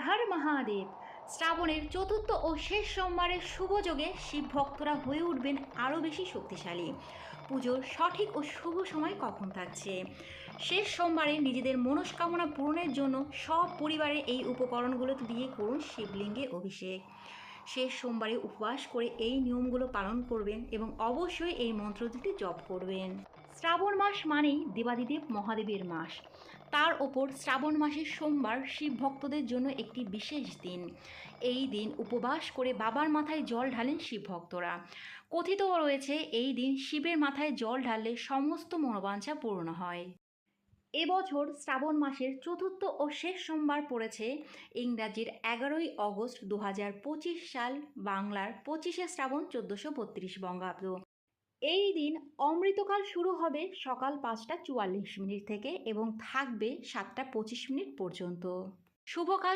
হর মহাদেব। শ্রাবণের চতুর্থ ও শেষ সোমবারের শুভ যোগে শিব ভক্তরা হয়ে উঠবেন আরও বেশি শক্তিশালী। পুজোর সঠিক ও শুভ সময় কখন থাকছে? শেষ সোমবারে নিজেদের মনস্কামনা পূরণের জন্য সব পরিবারে এই উপকরণগুলো দিয়ে করুন শিবলিঙ্গে অভিষেক। শেষ সোমবারে উপবাস করে এই নিয়মগুলো পালন করবেন এবং অবশ্যই এই মন্ত্র দুটি জপ করবেন। শ্রাবণ মাস মানেই দেবাদিদেব মহাদেবের মাস। তার ওপর শ্রাবণ মাসের সোমবার শিব ভক্তদের জন্য একটি বিশেষ দিন। এই দিন উপবাস করে বাবার মাথায় জল ঢালেন শিব ভক্তরা। কথিত রয়েছে এই দিন শিবের মাথায় জল ঢাললে সমস্ত মনোবাঞ্ছা পূর্ণ হয়। এবছর শ্রাবণ মাসের চতুর্থ ও শেষ সোমবার পড়েছে ইংরাজির 11ই অগস্ট 2025 সাল, বাংলার 25শে শ্রাবণ 1432 বঙ্গাব্দ। এই দিন অমৃতকাল শুরু হবে সকাল 5টা 44 মিনিট থেকে এবং থাকবে 7টা 25 মিনিট পর্যন্ত। শুভকাল